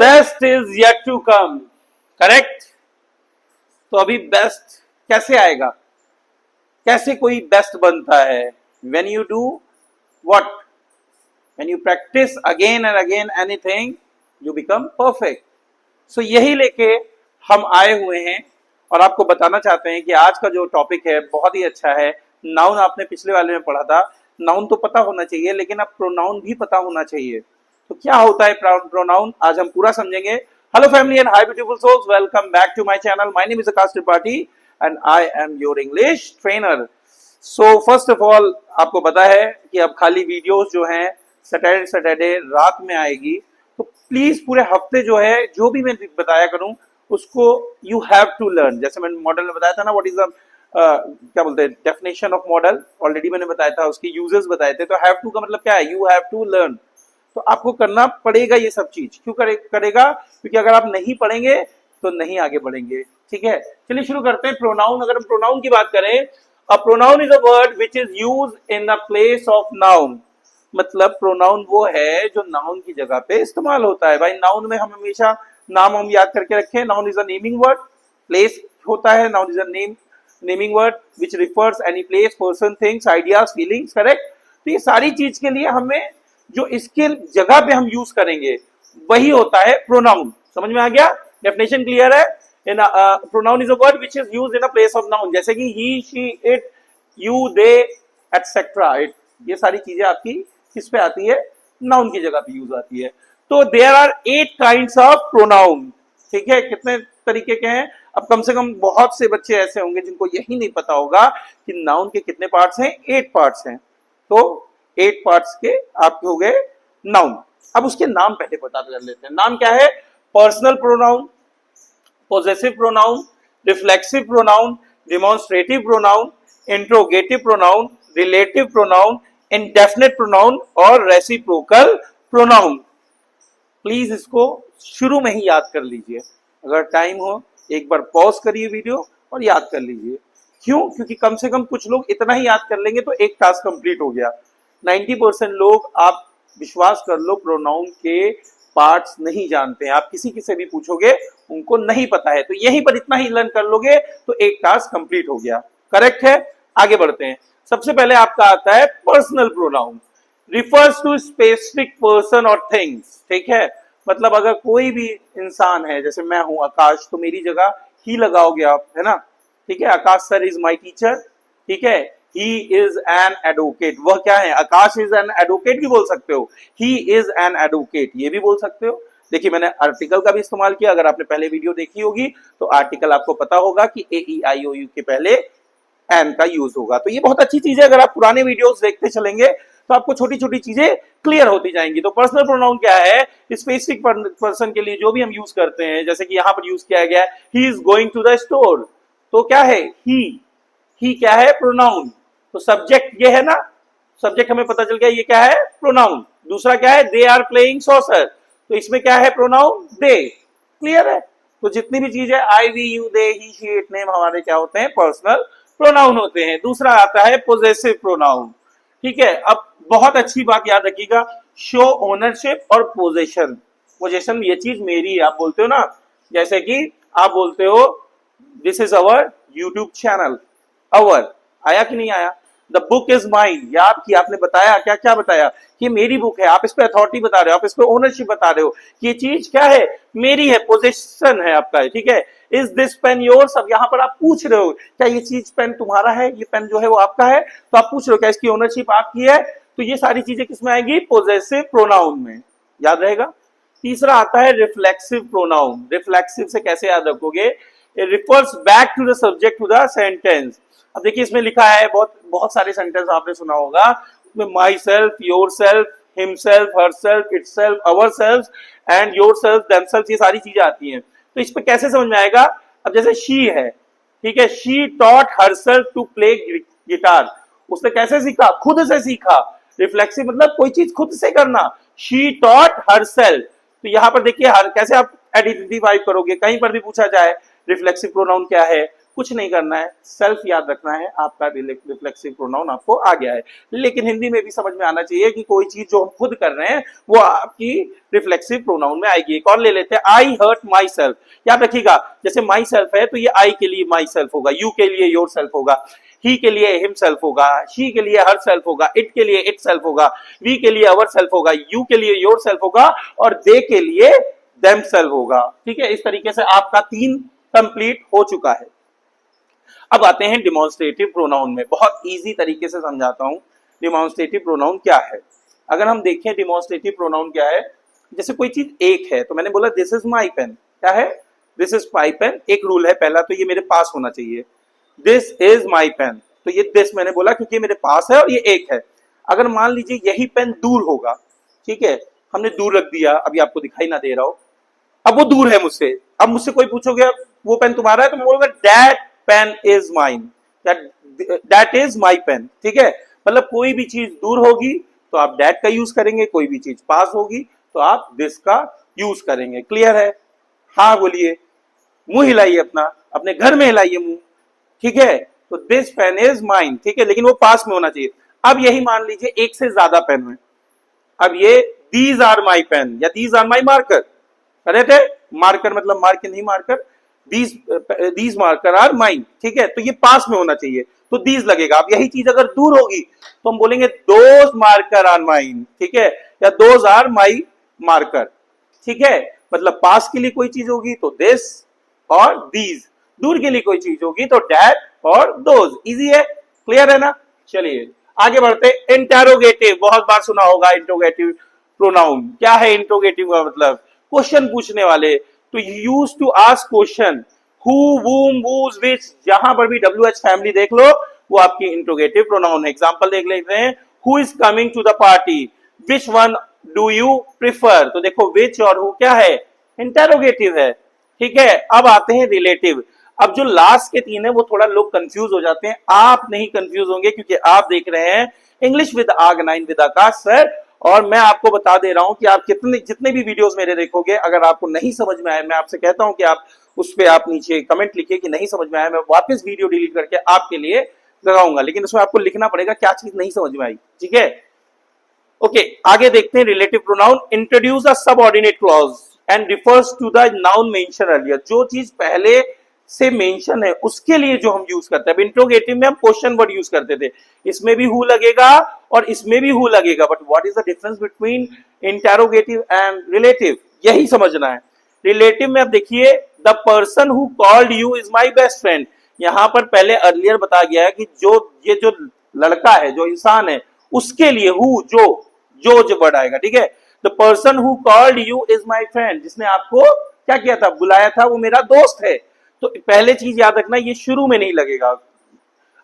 Best is yet to come, correct. तो अभी best कैसे आएगा, कैसे कोई बेस्ट बनता है? When you do what, when you practice again and again anything you become perfect. So यही लेके हम आए हुए हैं और आपको बताना चाहते हैं कि आज का जो टॉपिक है बहुत ही अच्छा है। नाउन आपने पिछले वाले में पढ़ा था, नाउन तो पता होना चाहिए लेकिन अब प्रोनाउन भी पता होना चाहिए। तो क्या होता है प्रोनाउन, आज हम पूरा समझेंगे। Hello family and hi beautiful souls, welcome back to my channel. My name is Akash Tripathi and I am your English trainer. So first of all आपको पता है कि अब खाली वीडियोस जो हैं सैटरडे रात में आएगी, तो प्लीज पूरे हफ्ते जो है जो भी मैं बताया करूं उसको यू हैव टू लर्न। जैसे मैंने मॉडल में बताया था ना, व्हाट इज द क्या बोलते हैं डेफिनेशन ऑफ मॉडल, ऑलरेडी मैंने बताया था, उसके यूजेस बताए थे। तो हैव टू का मतलब क्या है, यू हैव टू लर्न। तो आपको करना पड़ेगा ये सब चीज। क्यों करेगा? क्योंकि अगर आप नहीं पढ़ेंगे तो नहीं आगे बढ़ेंगे। ठीक है, चलिए शुरू करते हैं। प्रोनाउन, अगर हम प्रोनाउन की बात करें, a pronoun is a word which is use in the place of noun. मतलब प्रोनाउन वो है जो नाउन की जगह पे इस्तेमाल होता है। भाई नाउन में हम हमेशा नाम हम याद करके रखें। Noun is a naming word, place होता है, noun is a naming word which refers any place, person, things, ideas, feelings, correct. तो ये सारी चीज के लिए हमें जो इसके जगह पे हम यूज करेंगे वही होता है प्रोनाउन। समझ में आ गया? डेफिनेशन क्लियर है? In pronoun is a word which is used in a place of noun, जैसे कि he, she, it, you, they, etcetera. It, ये सारी चीजें आपकी किस पे आती है? नाउन की जगह पे यूज आती है। तो there are 8 kinds of pronoun. ठीक है, कितने तरीके के हैं? अब कम से कम बहुत से बच्चे ऐसे होंगे जिनको यही नहीं पता होगा कि नाउन के कितने पार्ट्स हैं। 8 पार्ट्स हैं। तो 8 पार्ट्स के आपके हो गए नाउन। अब उसके नाम पहले पता कर लेते हैं। नाम क्या है? Personal pronoun, possessive pronoun, reflexive pronoun, demonstrative pronoun, interrogative pronoun, relative pronoun, indefinite pronoun और रेसिप्रोकल प्रोनाउन। प्लीज इसको शुरू में ही याद कर लीजिए। अगर टाइम हो एक बार पॉज करिए वीडियो और याद कर लीजिए। क्यों? क्योंकि कम से कम कुछ लोग इतना ही याद कर लेंगे तो एक टास्क कंप्लीट हो गया। 90% लोग, आप विश्वास कर लो, प्रोनाउन के पार्ट्स नहीं जानते हैं। आप किसी से भी पूछोगे उनको नहीं पता है। तो यहीं पर इतना ही लर्न कर लोगे तो एक टास्क कंप्लीट हो गया। करेक्ट है? आगे बढ़ते हैं। सबसे पहले आपका आता है personal pronoun, refers to specific person और थिंग्स। ठीक है, मतलब अगर कोई भी इंसान है, जैसे मैं हूं आकाश, तो मेरी जगह ही लगाओगे आप, है ना? ठीक है, आकाश सर इज माई टीचर। ठीक है, ही इज एन एडवोकेट। वह क्या है? आकाश इज एन एडवोकेट भी बोल सकते हो, ही इज एन एडवोकेट ये भी बोल सकते हो। देखिए मैंने आर्टिकल का भी इस्तेमाल किया। अगर आपने पहले वीडियो देखी होगी तो आर्टिकल आपको पता होगा कि AEIOU के पहले एन का यूज होगा। तो ये बहुत अच्छी चीज है। अगर आप पुराने वीडियोस देखते चलेंगे तो आपको छोटी छोटी चीजें क्लियर होती जाएंगी। तो पर्सनल प्रोनाउन क्या है? स्पेसिफिक पर्सन के लिए जो भी हम यूज करते हैं, जैसे कि यहां पर यूज किया गया है, he is going to the store. तो क्या है? ही क्या है? प्रोनाउन। तो सब्जेक्ट ये है ना, सब्जेक्ट हमें पता चल गया ये क्या है? प्रोनाउन। दूसरा क्या है? They are playing soccer. तो इसमें क्या है? प्रोनाउन दे। क्लियर है? तो जितनी भी चीज है, I, we, you, they, he, she, it, name, हमारे क्या होते हैं? पर्सनल प्रोनाउन होते हैं। दूसरा आता है पोजेसिव प्रोनाउन। ठीक है, अब बहुत अच्छी बात याद रखिएगा, शो ओनरशिप और पोजेशन। पोजेशन ये चीज मेरी है, आप बोलते हो ना, जैसे कि आप बोलते हो this is our YouTube channel. Our आया कि नहीं आया? द बुक इज माइन, या आपकी, आपने बताया क्या क्या बताया कि मेरी बुक है। आप इस पे अथॉरिटी बता रहे हो, आप इस पे ओनरशिप बता रहे हो कि ये चीज क्या है? मेरी है, पोजेशन है आपका है। ठीक है, इज दिस पेन योर्स? अब यहाँ पर आप पूछ रहे हो क्या ये चीज पेन तुम्हारा है, ये पेन जो है वो आपका है। तो आप पूछ रहे हो क्या इसकी ओनरशिप आपकी है। तो ये सारी चीजें किसमें आएगी? पोजेसिव प्रोनाउन में। याद रहेगा। तीसरा आता है रिफ्लेक्सिव प्रोनाउन। रिफ्लेक्सिव से कैसे याद रखोगे? It refers back to the subject to the sentence. अब देखिए इसमें लिखा है, बहुत बहुत सारे सेंटेंस आपने सुना होगा, myself, yourself, himself, herself, itself, ourself and yourself, themselves, ये सारी चीजें आती हैं। तो इस पे कैसे समझ में आएगा? अब जैसे शी है, ठीक है, she taught herself to play guitar. उसने कैसे सीखा? खुद से सीखा। रिफ्लेक्सिव मतलब कोई चीज खुद से करना। She taught herself. तो यहां पर देखिए हर कैसे आप आइडेंटिफाई करोगे, कहीं पर भी पूछा जाए रिफ्लेक्सिव प्रोनाउन क्या है कुछ नहीं करना है, सेल्फ याद रखना है, आपका रिफ्लेक्सिव प्रोनाउन आपको आ गया है। लेकिन हिंदी में भी समझ में आना चाहिए कि कोई चीज जो हम खुद कर रहे हैं वो आपकी रिफ्लेक्सिव प्रोनाउन में आएगी। एक और ले लेते हैं, आई हर्ट माई सेल्फ। याद रखिएगा, जैसे माई सेल्फ है तो ये आई के लिए माई सेल्फ होगा, यू के लिए योर सेल्फ होगा, ही के लिए हिमसेल्फ होगा, शी के लिए हर सेल्फ होगा, इट के लिए इट सेल्फ होगा, वी के लिए अवर सेल्फ होगा, यू के लिए योर सेल्फ होगा और दे के लिए देम सेल्फ होगा। ठीक है, इस तरीके से आपका 3 कंप्लीट हो चुका है। अब आते हैं डिमॉन्स्ट्रेटिव प्रोनाउन में, बहुत इजी तरीके से समझाता हूं डिमॉन्स्ट्रेटिव प्रोनाउन क्या है। अगर हम देखें डिमॉन्स्ट्रेटिव प्रोनाउन क्या है, जैसे कोई चीज एक है तो मैंने बोला दिस इज माई पेन, क्या है, दिस इज माई पेन। एक रूल है पहला, तो ये मेरे पास होना चाहिए, दिस इज माई पेन, तो ये दिस मैंने बोला क्योंकि मेरे पास है और ये एक है। अगर मान लीजिए यही पेन दूर होगा, ठीक है, हमने दूर रख दिया, अभी आपको दिखाई ना दे रहा हो, अब वो दूर है मुझसे, अब मुझसे कोई पूछोगे वो पेन तुम्हारा है तो मैं बोलूंगा that pen is mine, that is my pen. ठीक है, मतलब कोई भी चीज दूर होगी तो आप दैट का यूज करेंगे, कोई भी चीज पास होगी तो आप दिस का यूज करेंगे। क्लियर है? हाँ बोलिए, मुंह हिलाइए, अपने घर में हिलाइए मुंह। ठीक है, तो दिस पेन इज माइन, ठीक है, लेकिन वो पास में होना चाहिए। अब यही मान लीजिए एक से ज्यादा पेन है, अब ये दीज आर माई पेन या these are my marker, correct है, मार्कर मतलब मार्कर नहीं marker, these marker are mine. ठीक है, तो ये पास में होना चाहिए तो दीज लगेगा। अब यही चीज अगर दूर होगी तो हम बोलेंगे दोज मार्कर आर माइन, ठीक है, या दोज आर माई मार्कर। ठीक है, मतलब पास के लिए कोई चीज होगी तो दिस और दीज, दूर के लिए कोई चीज होगी तो डैट और दोज। इजी है, क्लियर है ना? चलिए आगे बढ़ते। इंटेरोगेटिव, बहुत बार सुना होगा इंट्रोगेटिव प्रोनाउन। क्या है इंट्रोगेटिव का मतलब? क्वेश्चन पूछने वाले। तो use to ask question, who, whom, whose, which, जहां पर भी WH फैमिली देख लो वो आपकी इंट्रोगेटिव प्रोनाउन है। एग्जांपल देख लेते हैं, who is coming to the party, which one do you prefer. तो देखो विच और हु क्या है, इंटेरोगेटिव है। ठीक है, अब आते हैं रिलेटिव। अब जो लास्ट के 3 है वो थोड़ा लोग कंफ्यूज हो जाते हैं, आप नहीं कंफ्यूज होंगे क्योंकि आप देख रहे हैं इंग्लिश विद आग9 विद आकाश सर। और मैं आपको बता दे रहा हूं कि आप जितने भी वीडियोस मेरे देखोगे, अगर आपको नहीं समझ में आए, मैं आपसे कहता हूं कि आप उस पे आप नीचे कमेंट लिखिए कि नहीं समझ में आया, मैं वापस वीडियो डिलीट करके आपके लिए लगाऊंगा, लेकिन उसमें आपको लिखना पड़ेगा क्या चीज नहीं समझ में आई। ठीक है, ओके, आगे देखते हैं relative pronoun. Introduce a subordinate clause and refers to the noun mention earlier. जो चीज पहले से मेंशन है उसके लिए जो हम यूज करते हैं। इंट्रोगेटिव में हम क्वेश्चन वर्ड यूज करते थे, इसमें भी हु लगेगा और इसमें भी हु लगेगा, but what is the difference between interrogative and relative, यही समझना है। रिलेटिव में अब देखिए, the person who called you is my best friend. यहां पर पहले अर्लियर बता गया है कि ये जो लड़का है, जो इंसान है, उसके लिए हु, जो वर्ड आएगा। ठीक है, the person who called you is my friend, जिसने आपको क्या किया था, बुलाया था, वो मेरा दोस्त है। तो पहले चीज याद रखना, ये शुरू में नहीं लगेगा।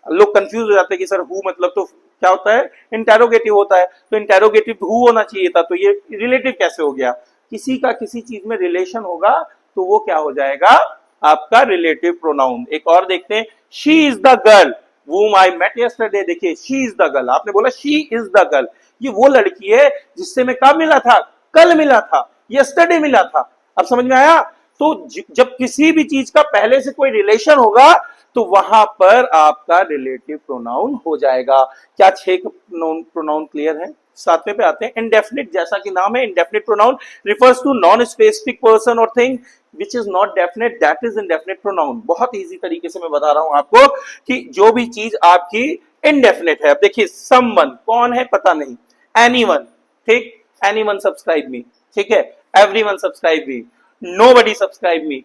लोग कंफ्यूज हो जाते हैं कि सर हु मतलब तो क्या होता है, इंटेरोगेटिव होता है, तो इंटेरोगेटिव हु होना चाहिए था, तो ये रिलेटिव कैसे हो गया? किसी का किसी चीज में रिलेशन होगा तो वो क्या हो जाएगा, आपका रिलेटिव प्रोनाउन। एक और देखते हैं, she is the girl whom I met yesterday। देखिए शी इज द गर्ल, आपने बोला शी इज द गर्ल, ये वो लड़की है जिससे मैं कब मिला था, कल मिला था, यस्टरडे मिला था। अब समझ में आया? तो जब किसी भी चीज का पहले से कोई रिलेशन होगा तो वहां पर आपका रिलेटिव प्रोनाउन हो जाएगा। क्या 6 प्रोनाउन क्लियर है? 7वें पे आते हैं, इंडेफिनिट। जैसा कि नाम है, indefinite pronoun refers to non specific person और thing which is not definite, that is indefinite pronoun. बहुत इजी तरीके से मैं बता रहा हूं आपको कि जो भी चीज आपकी इनडेफिनेट है। अब देखिए, समवन कौन है पता नहीं, एनीवन, ठीक, एनीवन सब्सक्राइब मी, ठीक है, everyone subscribe me, nobody subscribe me,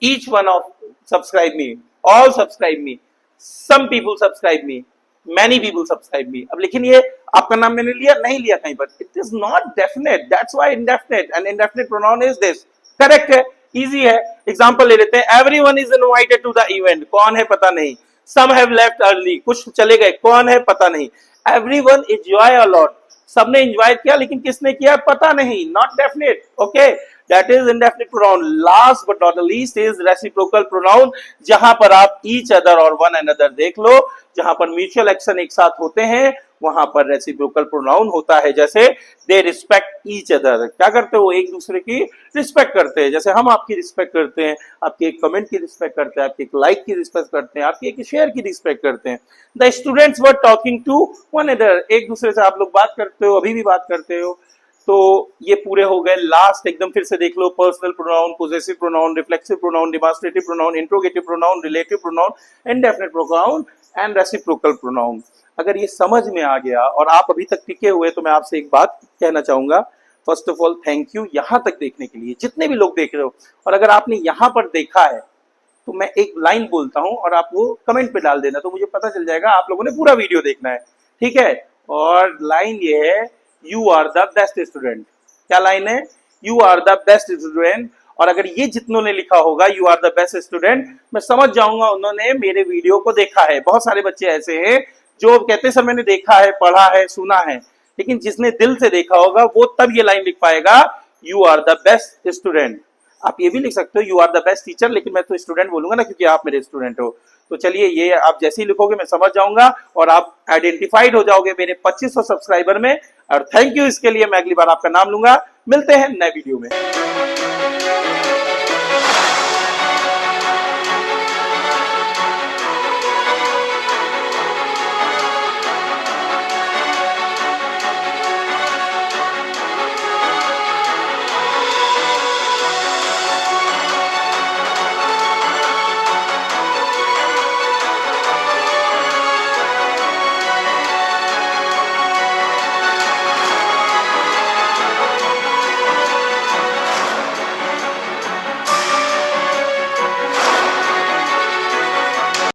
each one of subscribe me, all subscribe me, some people subscribe me, many people subscribe me. अब लेकिन ये आपका नाम मैंने लिया नहीं लिया कहीं पर, it is not definite, that's why indefinite, and indefinite pronoun is this. Correct है, इजी है। एग्जांपल ले लेते हैं, everyone is invited to the event, कौन है पता नहीं, सम हैव लेफ्ट अर्ली, कुछ चले गए, कौन है पता नहीं, एवरीवन एंजॉय अ लॉट, सबने एंजॉय किया लेकिन किसने किया पता नहीं, not definite. Okay, that is indefinite pronoun. Last but not the least is reciprocal pronoun, जहां पर आप each other और one another देख लो, जहां पर म्यूचुअल एक्शन एक साथ होते हैं वहां पर रेसिप्रोकल प्रोनाउन होता है। जैसे दे रिस्पेक्ट ईच अदर, क्या करते हो, एक दूसरे की रिस्पेक्ट करते हैं। जैसे हम आपकी रिस्पेक्ट करते हैं, आपके एक कमेंट की रिस्पेक्ट करते हैं, आपके एक लाइक की रिस्पेक्ट करते हैं, आपके एक शेयर की रिस्पेक्ट करते हैं। The students were talking to one other, एक दूसरे से आप लोग बात करते हो, अभी भी बात करते हो। तो ये पूरे हो गए। लास्ट एकदम फिर से देख लो, personal pronoun, possessive pronoun, reflexive pronoun, demonstrative pronoun, interrogative pronoun, relative pronoun, indefinite pronoun and reciprocal pronoun. अगर ये समझ में आ गया और आप अभी तक टिके हुए, तो मैं आपसे एक बात कहना चाहूंगा। First of all thank you यहां तक देखने के लिए, जितने भी लोग देख रहे हो। और अगर आपने यहां पर देखा है तो मैं एक लाइन बोलता हूं और आप वो कमेंट पे डाल देना, तो मुझे पता चल जाएगा आप लोगों ने पूरा वीडियो देखना है, ठीक है। और लाइन ये है, you are the best student. क्या लाइन है? You are the best student. और अगर ये जितनों ने लिखा होगा you are the best student, मैं समझ जाऊंगा उन्होंने मेरे वीडियो को देखा है। बहुत सारे बच्चे ऐसे हैं जो कहते हैं सर मैंने देखा है, पढ़ा है, सुना है, लेकिन जिसने दिल से देखा होगा वो तब ये लाइन लिख पाएगा, you are the best student. आप ये भी लिख सकते हो, you are the best teacher, लेकिन मैं तो स्टूडेंट बोलूंगा ना, क्योंकि आप मेरे स्टूडेंट हो। तो चलिए, ये आप जैसे ही लिखोगे मैं समझ जाऊंगा और आप आइडेंटिफाइड हो जाओगे मेरे 2500 सब्सक्राइबर में। और थैंक यू, इसके लिए मैं अगली बार आपका नाम लूंगा। मिलते हैं नए वीडियो में।